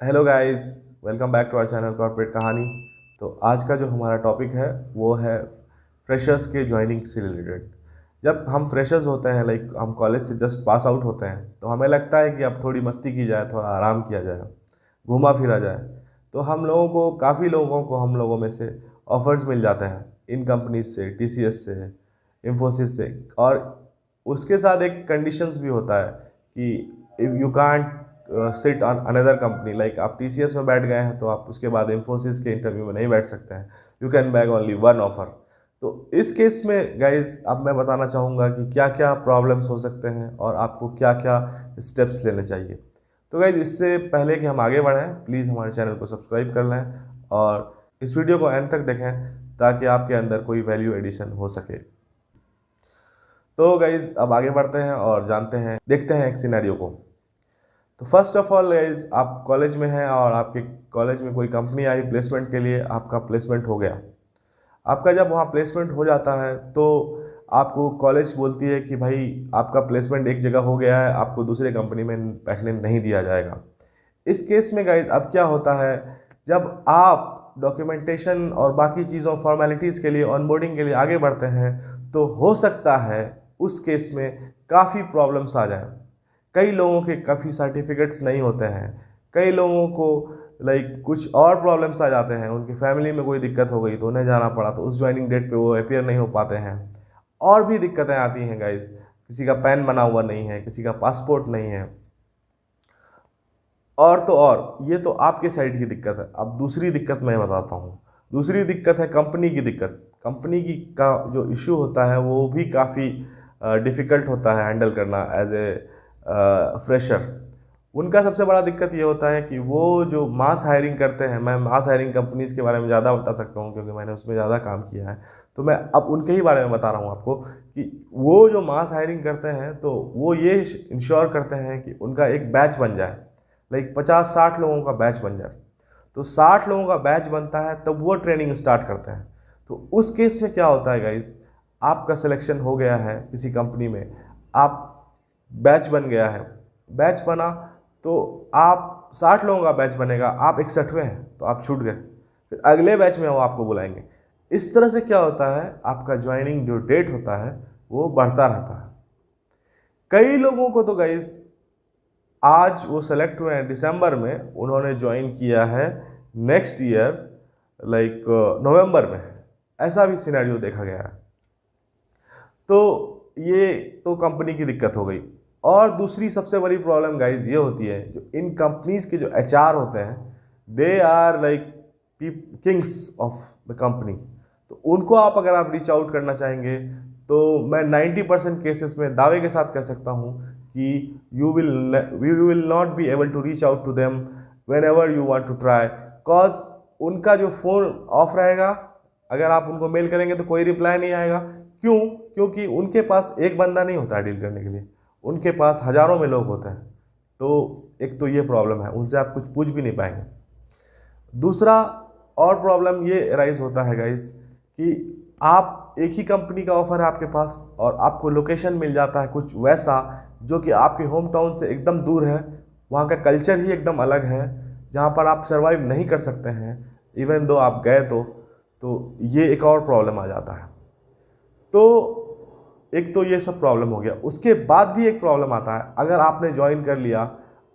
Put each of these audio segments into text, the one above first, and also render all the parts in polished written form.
Hello guys, welcome back to our channel Corporate Kahani. तो आज का जो हमारा टॉपिक है वो है फ्रेशर्स के ज्वाइनिंग से रिलेटेड। जब हम फ्रेशर्स होते हैं, लाइक हम कॉलेज से जस्ट पास आउट होते हैं, तो हमें लगता है कि अब थोड़ी मस्ती की जाए, थोड़ा आराम किया जाए, घूमा फिरा जाए। तो हम लोगों को, काफ़ी लोगों को, हम लोगों में से ऑफर्स मिल जाते हैं इन कंपनीज से, टीसीएस से, इन्फोसिस से। और उसके साथ एक कंडीशंस भी होता है कि if you can't sit on another company, like आप टीसीएस में बैठ गए हैं तो आप उसके बाद इन्फोसिस के इंटरव्यू में नहीं बैठ सकते हैं। You can bag only one offer. तो इस केस में गाइज अब मैं बताना चाहूँगा कि क्या क्या प्रॉब्लम्स हो सकते हैं और आपको क्या क्या स्टेप्स लेने चाहिए। तो गाइज इससे पहले कि हम आगे बढ़ें, प्लीज़ हमारे चैनल को सब्सक्राइब कर लें और इस वीडियो को एंड तक देखें ताकि आपके अंदर कोई वैल्यू एडिशन हो सके। तो गाइज अब आगे बढ़ते हैं और जानते हैं, देखते हैं एक सिनेरियो को। तो फर्स्ट ऑफ ऑल गाइज, आप कॉलेज में हैं और आपके कॉलेज में कोई कंपनी आई प्लेसमेंट के लिए, आपका प्लेसमेंट हो गया। आपका जब वहाँ प्लेसमेंट हो जाता है तो आपको कॉलेज बोलती है कि भाई आपका प्लेसमेंट एक जगह हो गया है, आपको दूसरे कंपनी में बैठने नहीं दिया जाएगा। इस केस में गाइज अब क्या होता है, जब आप डॉक्यूमेंटेशन और बाकी चीज़ों फॉर्मेलिटीज़ के लिए, ऑनबोर्डिंग के लिए आगे बढ़ते हैं, तो हो सकता है उस केस में काफ़ी प्रॉब्लम्स आ जाएं। कई लोगों के काफ़ी सर्टिफिकेट्स नहीं होते हैं, कई लोगों को लाइक कुछ और प्रॉब्लम्स आ जाते हैं, उनकी फैमिली में कोई दिक्कत हो गई तो उन्हें जाना पड़ा, तो उस ज्वाइनिंग डेट पे वो अपियर नहीं हो पाते हैं। और भी दिक्कतें आती हैं गाइज, किसी का पैन बना हुआ नहीं है, किसी का पासपोर्ट नहीं है। और तो और ये तो आपके साइड की दिक्कत है। अब दूसरी दिक्कत मैं बताता हूँ। दूसरी दिक्कत है कंपनी की दिक्कत। कंपनी की का जो इशू होता है वो भी काफ़ी डिफ़िकल्ट होता है हैंडल करना एज ए फ्रेशर। उनका सबसे बड़ा दिक्कत ये होता है कि वो जो मास हायरिंग करते हैं, मैं मास हायरिंग कंपनीज़ के बारे में ज़्यादा बता सकता हूँ क्योंकि मैंने उसमें ज़्यादा काम किया है। तो मैं अब उनके ही बारे में बता रहा हूँ आपको कि वो जो मास हायरिंग करते हैं तो वो ये इंश्योर करते हैं कि उनका एक बैच बन जाए, लाइक 50-60 लोगों का बैच बन जाए। तो 60 लोगों का बैच बनता है तब वो ट्रेनिंग स्टार्ट करते हैं। तो उस केस में क्या होता है गाइज, आपका सिलेक्शन हो गया है किसी कंपनी में, आप बैच बन गया है, बैच बना तो आप 60 लोगों का बैच बनेगा, आप 61वें हैं तो आप छूट गए, फिर अगले बैच में वो आपको बुलाएंगे। इस तरह से क्या होता है, आपका ज्वाइनिंग जो डेट होता है वो बढ़ता रहता है। कई लोगों को तो गाइज आज वो सेलेक्ट हुए हैं दिसंबर में, उन्होंने ज्वाइन किया है नेक्स्ट ईयर लाइक नवंबर में। ऐसा भी सिनेरियो देखा गया है। तो ये तो कंपनी की दिक्कत हो गई। और दूसरी सबसे बड़ी प्रॉब्लम गाइज ये होती है, जो इन कंपनीज के जो एचआर होते हैं, they are like kings of the company. तो उनको अगर आप रीच आउट करना चाहेंगे तो मैं 90% केसेस में दावे के साथ कह सकता हूँ कि you will not be able to reach out to them whenever you want to try, cause उनका जो फ़ोन ऑफ रहेगा। अगर आप उनको मेल करेंगे तो कोई रिप्लाई नहीं आएगा। क्यों? क्योंकि उनके पास एक बंदा नहीं होता है डील करने के लिए, उनके पास हज़ारों में लोग होते हैं। तो एक तो ये प्रॉब्लम है, उनसे आप कुछ पूछ भी नहीं पाएंगे। दूसरा और प्रॉब्लम ये राइज होता है गाइस कि आप एक ही कंपनी का ऑफर है आपके पास और आपको लोकेशन मिल जाता है कुछ वैसा जो कि आपके होम टाउन से एकदम दूर है, वहाँ का कल्चर ही एकदम अलग है, जहाँ पर आप सर्वाइव नहीं कर सकते हैं इवन दो आप गए तो ये एक और प्रॉब्लम आ जाता है। तो एक तो ये सब प्रॉब्लम हो गया। उसके बाद भी एक प्रॉब्लम आता है, अगर आपने ज्वाइन कर लिया,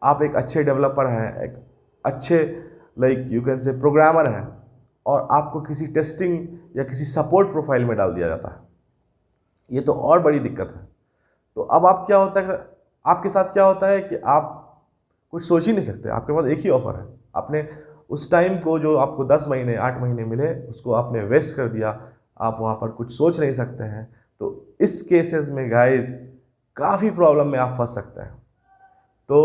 आप एक अच्छे डेवलपर हैं, एक अच्छे like you can say programmer हैं, और आपको किसी टेस्टिंग या किसी सपोर्ट प्रोफाइल में डाल दिया जाता है, ये तो और बड़ी दिक्कत है। तो अब आप क्या होता है, आपके साथ क्या होता है कि आप कुछ सोच ही नहीं सकते। आपके पास एक ही ऑफर है, आपने उस टाइम को जो आपको 10 महीने 8 महीने मिले उसको आपने वेस्ट कर दिया, आप वहाँ पर कुछ सोच नहीं सकते हैं। तो इस केसेस में गाइस काफ़ी प्रॉब्लम में आप फंस सकते हैं। तो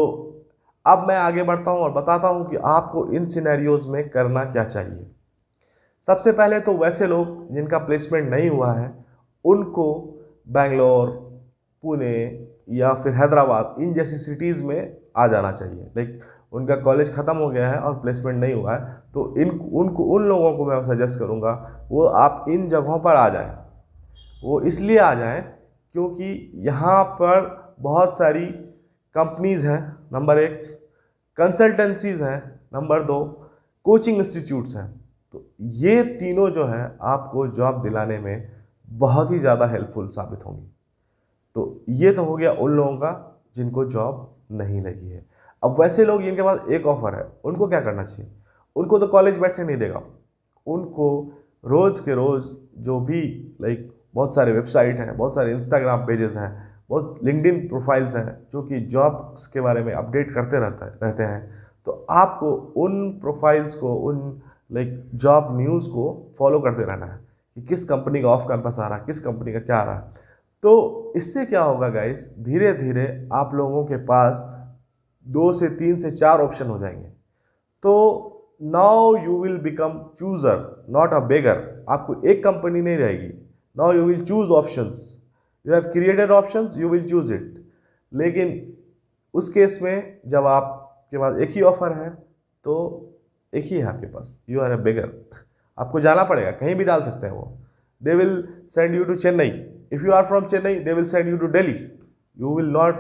अब मैं आगे बढ़ता हूँ और बताता हूँ कि आपको इन सिनेरियोज़ में करना क्या चाहिए। सबसे पहले तो वैसे लोग जिनका प्लेसमेंट नहीं हुआ है उनको बेंगलोर, पुणे या फिर हैदराबाद इन जैसी सिटीज़ में आ जाना चाहिए। लाइक उनका कॉलेज ख़त्म हो गया है और प्लेसमेंट नहीं हुआ है तो उन लोगों को मैं सजेस्ट करूँगा वो आप इन जगहों पर आ जाएं। वो इसलिए आ जाएं क्योंकि यहाँ पर बहुत सारी कंपनीज़ हैं, नंबर एक, कंसल्टेंसीज़ हैं, नंबर 2 कोचिंग इंस्टीट्यूट्स हैं। तो ये तीनों जो है आपको जॉब दिलाने में बहुत ही ज़्यादा हेल्पफुल साबित होंगी। तो ये तो हो गया उन लोगों का जिनको जॉब नहीं लगी है। अब वैसे लोग जिनके पास एक ऑफ़र है, उनको क्या करना चाहिए? उनको तो कॉलेज बैठने नहीं देगा। उनको रोज़ के रोज़ जो भी लाइक बहुत सारे वेबसाइट हैं, बहुत सारे इंस्टाग्राम पेजेस हैं, बहुत लिंक्डइन प्रोफाइल्स हैं जो कि जॉब्स के बारे में अपडेट करते रहते हैं। तो आपको उन प्रोफाइल्स को, उन लाइक जॉब न्यूज़ को फॉलो करते रहना है कि किस कंपनी का ऑफ कैंपस आ रहा है, किस कंपनी का क्या आ रहा है। तो इससे क्या होगा गाइस, धीरे धीरे आप लोगों के पास 2 से 3 से 4 ऑप्शन हो जाएंगे। तो now you will become chooser not a beggar. आपको एक कंपनी नहीं रहेगी। Now you will choose options. You have created options, you will choose it. लेकिन उस केस में जब आपके पास एक ही ऑफर है तो एक ही है आपके पास, यू आर ए बेगर। आपको जाना पड़ेगा, कहीं भी डाल सकते हैं वो। They will send you to Chennai. If you are from Chennai they will send you to Delhi. You will not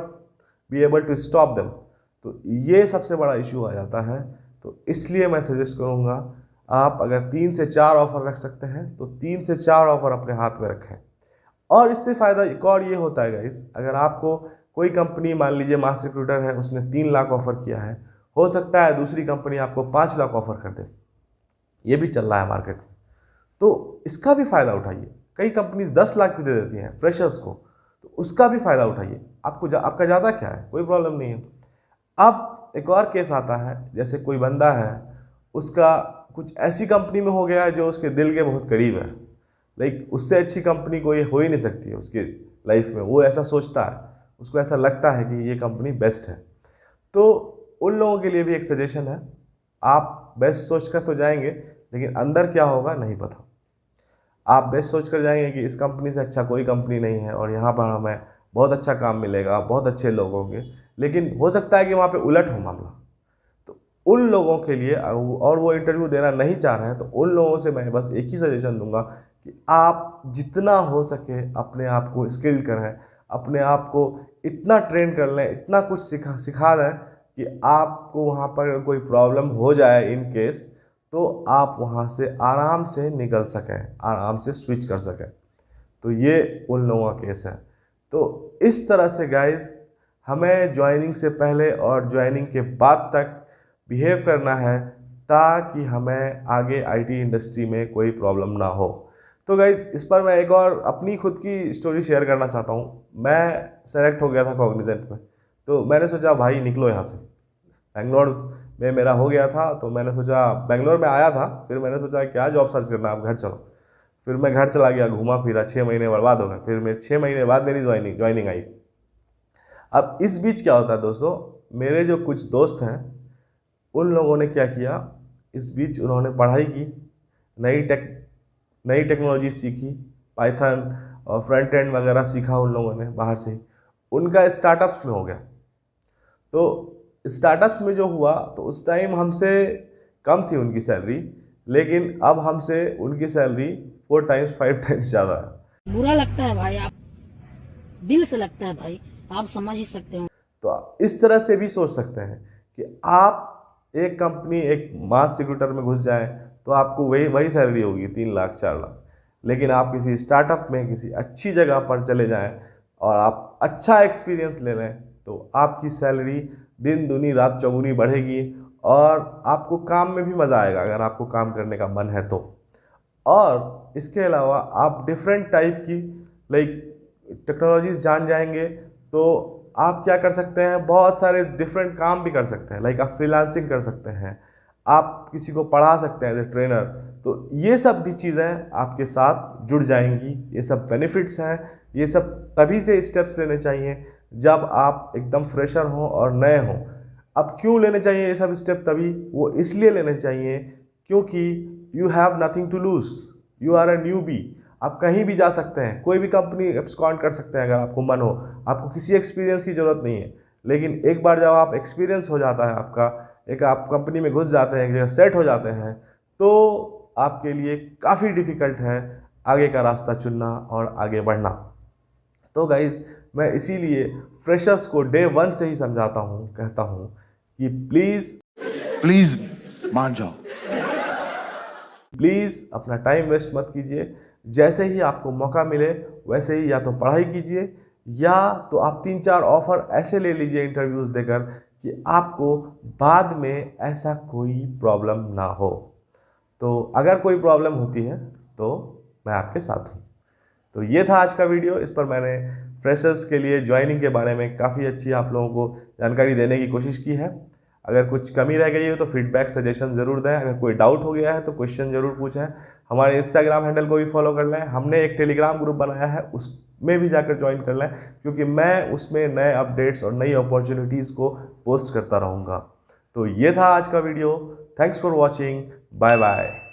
be able to stop them. तो ये सबसे बड़ा इशू आ जाता है। तो इसलिए मैं सजेस्ट करूँगा, आप अगर 3 से 4 ऑफर रख सकते हैं तो 3 से 4 ऑफर अपने हाथ में रखें। और इससे फ़ायदा एक और ये होता है गाइस, अगर आपको कोई कंपनी, मान लीजिए मास रिक्रूटर है, उसने 3 लाख ऑफर किया है, हो सकता है दूसरी कंपनी आपको 5 लाख ऑफर कर दे। ये भी चल रहा है मार्केट में। तो इसका भी फ़ायदा उठाइए। कई कंपनीज 10 लाख भी दे देती हैं फ्रेशर्स को, तो उसका भी फ़ायदा उठाइए। आपका ज़्यादा क्या है, कोई प्रॉब्लम नहीं है। अब एक और केस आता है, जैसे कोई बंदा है, उसका कुछ ऐसी कंपनी में हो गया है जो उसके दिल के बहुत करीब है। लाइक उससे अच्छी कंपनी कोई हो ही नहीं सकती है उसके लाइफ में। वो ऐसा सोचता है, उसको ऐसा लगता है कि ये कंपनी बेस्ट है। तो उन लोगों के लिए भी एक सजेशन है, आप बेस्ट सोच कर तो जाएंगे, लेकिन अंदर क्या होगा नहीं पता। आप बेस्ट सोच कर जाएंगे कि इस कंपनी से अच्छा कोई कंपनी नहीं है और यहाँ पर हमें बहुत अच्छा काम मिलेगा, बहुत अच्छे लोग होंगे, लेकिन हो सकता है कि वहाँ पे उलट हो मामला। तो उन लोगों के लिए, और वो इंटरव्यू देना नहीं चाह रहे हैं, तो उन लोगों से मैं बस एक ही सजेशन दूंगा कि आप जितना हो सके अपने आप को स्किल्ड करें, अपने आप को इतना ट्रेन कर लें, इतना कुछ सिखा दें कि आपको वहाँ पर कोई प्रॉब्लम हो जाए इन केस, तो आप वहाँ से आराम से निकल सकें, आराम से स्विच कर सकें। तो ये उन लोगों का केस है। तो इस तरह से गाइस, हमें ज्वाइनिंग से पहले और ज्वाइनिंग के बाद तक बिहेव करना है ताकि हमें आगे आईटी इंडस्ट्री में कोई प्रॉब्लम ना हो। तो गाइस, इस पर मैं एक और अपनी खुद की स्टोरी शेयर करना चाहता हूँ। मैं सेलेक्ट हो गया था कॉग्निजेंट में, तो मैंने सोचा भाई निकलो यहाँ से। बेंगलोर में मेरा हो गया था, तो मैंने सोचा, बेंगलोर में आया था, फिर मैंने सोचा क्या जॉब सर्च करना, आप घर चलो। फिर मैं घर चला गया, घूमा फिरा, 6 महीने बर्बाद हो गए। फिर मेरे 6 महीने बाद मेरी ज्वाइनिंग आई। अब इस बीच क्या होता है दोस्तों, मेरे जो कुछ दोस्त हैं उन लोगों ने क्या किया, इस बीच उन्होंने पढ़ाई की, नई टेक्नोलॉजी सीखी, पाइथन और फ्रंट एंड वगैरह सीखा उन लोगों ने बाहर से। उनका स्टार्टअप्स में हो गया। तो स्टार्टअप्स में जो हुआ, तो उस टाइम हमसे कम थी उनकी सैलरी, लेकिन अब हमसे उनकी सैलरी 4 टाइम्स 5 टाइम्स ज़्यादा है। बुरा लगता है भाई, आप दिल से लगता है भाई, आप समझ ही सकते हो। तो इस तरह से भी सोच सकते हैं कि आप एक कंपनी, एक मास रिक्रूटर में घुस जाएं तो आपको वही सैलरी होगी 3 लाख 4 लाख। लेकिन आप किसी स्टार्टअप में किसी अच्छी जगह पर चले जाएं और आप अच्छा एक्सपीरियंस ले लें, तो आपकी सैलरी दिन दूनी रात चौगुनी बढ़ेगी और आपको काम में भी मज़ा आएगा, अगर आपको काम करने का मन है तो। और इसके अलावा आप डिफरेंट टाइप की लाइक टेक्नोलॉजीज जान जाएंगे, तो आप क्या कर सकते हैं, बहुत सारे डिफरेंट काम भी कर सकते हैं। लाइक आप फ्रीलांसिंग कर सकते हैं, आप किसी को पढ़ा सकते हैं एज ए ट्रेनर। तो ये सब भी चीज़ें आपके साथ जुड़ जाएंगी। ये सब बेनिफिट्स हैं। ये सब तभी से स्टेप्स लेने चाहिए जब आप एकदम फ्रेशर हों और नए हों। अब क्यों लेने चाहिए ये सब स्टेप तभी? वो इसलिए लेने चाहिए क्योंकि you have nothing to lose, you are a newbie. आप कहीं भी जा सकते हैं, कोई भी कंपनी एब्सकॉन्ड कर सकते हैं अगर आपको मन हो। आपको किसी एक्सपीरियंस की ज़रूरत नहीं है। लेकिन एक बार जब आप एक्सपीरियंस हो जाता है आपका, एक आप कंपनी में घुस जाते हैं, एक जगह सेट हो जाते हैं, तो आपके लिए काफ़ी डिफ़िकल्ट है आगे का रास्ता चुनना और आगे बढ़ना। तो गाइज़, मैं इसीलिए फ्रेशर्स को डे 1 से ही समझाता हूँ, कहता हूँ कि प्लीज़ मान जाओ। प्लीज़ अपना टाइम वेस्ट मत कीजिए। जैसे ही आपको मौका मिले वैसे ही या तो पढ़ाई कीजिए या तो आप 3-4 ऑफ़र ऐसे ले लीजिए इंटरव्यूज़ देकर कि आपको बाद में ऐसा कोई प्रॉब्लम ना हो। तो अगर कोई प्रॉब्लम होती है तो मैं आपके साथ हूँ। तो ये था आज का वीडियो। इस पर मैंने फ्रेशर्स के लिए ज्वाइनिंग के बारे में काफ़ी अच्छी आप लोगों को जानकारी देने की कोशिश की है। अगर कुछ कमी रह गई हो तो फीडबैक सजेशन ज़रूर दें। अगर कोई डाउट हो गया है तो क्वेश्चन ज़रूर पूछें। हमारे इंस्टाग्राम हैंडल को भी फॉलो कर लें। हमने एक टेलीग्राम ग्रुप बनाया है, उसमें भी जाकर ज्वाइन कर लें, क्योंकि मैं उसमें नए अपडेट्स और नई अपॉर्चुनिटीज़ को पोस्ट करता रहूँगा। तो ये था आज का video. Thanks for watching. Bye bye.